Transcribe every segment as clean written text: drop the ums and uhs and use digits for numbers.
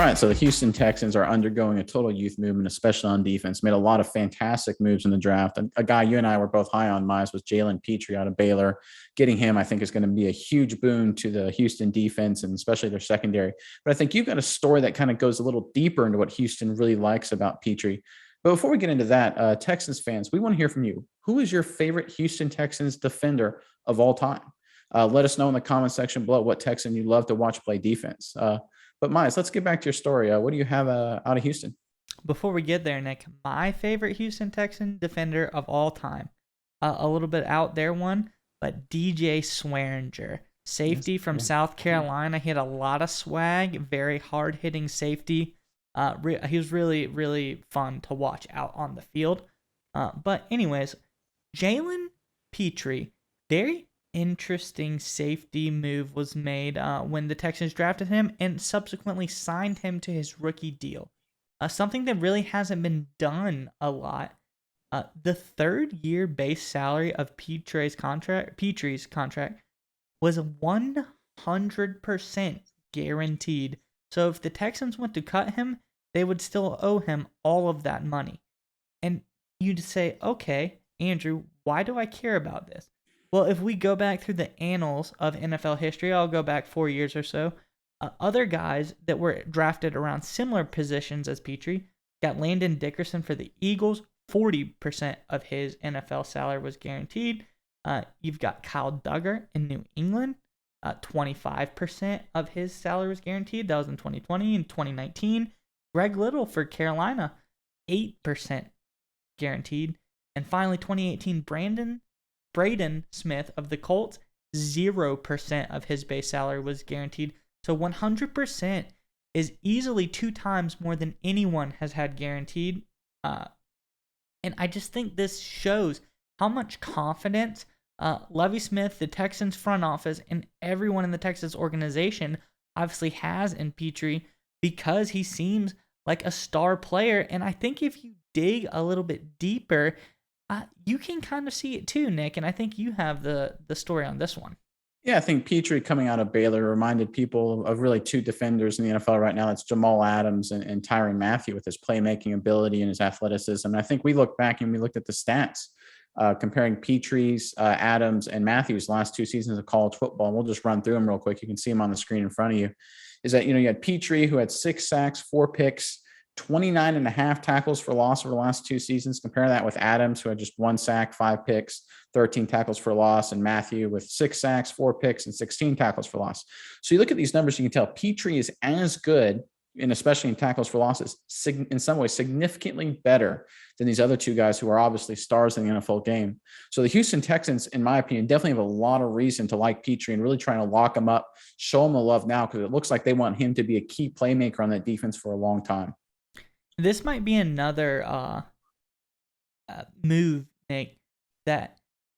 right, so the Houston Texans are undergoing a total youth movement, especially on defense. Made a lot of fantastic moves in the draft. And a guy you and I were both high on, Miles, was Jalen Pitre out of Baylor. Getting him, I think, is going to be a huge boon to the Houston defense and especially their secondary. But I think you've got a story that kind of goes a little deeper into what Houston really likes about Pitre. But before we get into that, Texans fans, we want to hear from you. Who is your favorite Houston Texans defender of all time? Let us know in the comment section below what Texan you love to watch play defense. But Miles, let's get back to your story. What do you have out of Houston? Before we get there, Nick, my favorite Houston Texan defender of all time, a little bit out there one, but DJ Swearinger, safety from South Carolina. He had a lot of swag, very hard-hitting safety. He was really, really fun to watch out on the field. But anyways, Jalen Pitre, very interesting safety move was made when the Texans drafted him and subsequently signed him to his rookie deal. Something that really hasn't been done a lot. The third-year base salary of Pitre's contract was 100% guaranteed. So if the Texans went to cut him, they would still owe him all of that money. And you'd say, okay, Andrew, why do I care about this? Well, if we go back through the annals of NFL history, I'll go back 4 years or so. Other guys that were drafted around similar positions as Pitre got Landon Dickerson for the Eagles. 40% of his NFL salary was guaranteed. You've got Kyle Duggar in New England. 25% of his salary was guaranteed. That was in 2020 and 2019. Greg Little for Carolina, 8% guaranteed. And finally, 2018, Braden Smith of the Colts, 0% of his base salary was guaranteed. So 100% is easily 2 times more than anyone has had guaranteed. And I just think this shows how much confidence Lovie Smith, the Texans front office, and everyone in the Texans organization obviously has in Pitre, because he seems like a star player. And I think if you dig a little bit deeper, you can kind of see it too, Nick. And I think you have the story on this one. Yeah, I think Pitre coming out of Baylor reminded people of really 2 defenders in the NFL right now. It's Jamal Adams and Tyrann Mathieu with his playmaking ability and his athleticism. And I think we look back and we looked at the stats comparing Pitre's, Adams, and Mathieu's last 2 seasons of college football. And we'll just run through them real quick. You can see them on the screen in front of you. Is that, you had Pitre, who had 6 sacks, 4 picks, 29 and a half tackles for loss over the last 2 seasons. Compare that with Adams, who had just 1 sack, 5 picks, 13 tackles for loss, and Mathieu with 6 sacks, 4 picks, and 16 tackles for loss. So you look at these numbers, you can tell Pitre is as good, and especially in tackles for losses, in some ways significantly better than these other 2 guys who are obviously stars in the NFL game. So the Houston Texans, in my opinion, definitely have a lot of reason to like Pitre and really trying to lock him up, show him the love now, because it looks like they want him to be a key playmaker on that defense for a long time. This might be another move, Nick, that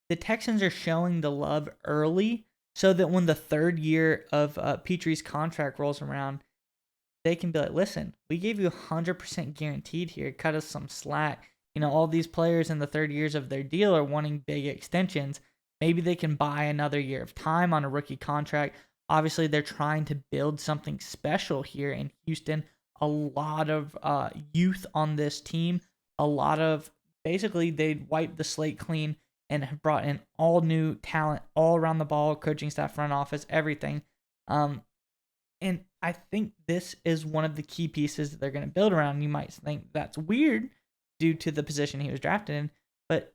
the Texans are showing the love early so that when the third year of Pitre's contract rolls around, they can be like, listen, we gave you 100% guaranteed here. Cut us some slack. All these players in the third years of their deal are wanting big extensions. Maybe they can buy another year of time on a rookie contract. Obviously, they're trying to build something special here in Houston. A lot of youth on this team. A lot of, basically, they wiped the slate clean and have brought in all new talent all around the ball, coaching staff, front office, everything. And I think this is one of the key pieces that they're going to build around. You might think that's weird due to the position he was drafted in, but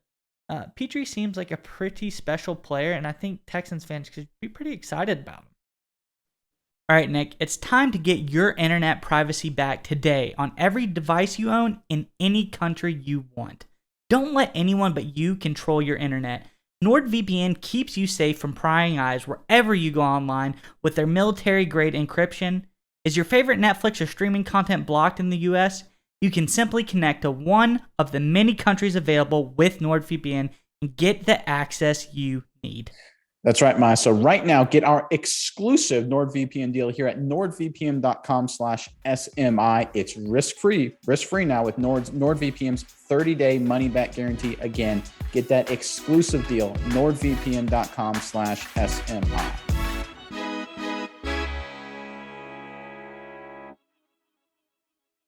Pitre seems like a pretty special player, and I think Texans fans could be pretty excited about him. All right, Nick, it's time to get your internet privacy back today on every device you own in any country you want. Don't let anyone but you control your internet. NordVPN keeps you safe from prying eyes wherever you go online with their military-grade encryption. Is your favorite Netflix or streaming content blocked in the US? You can simply connect to one of the many countries available with NordVPN and get the access you need. That's right, Maya. So right now, get our exclusive NordVPN deal here at nordvpn.com/SMI. It's risk-free now with NordVPN's 30-day money-back guarantee. Again, get that exclusive deal, nordvpn.com/SMI.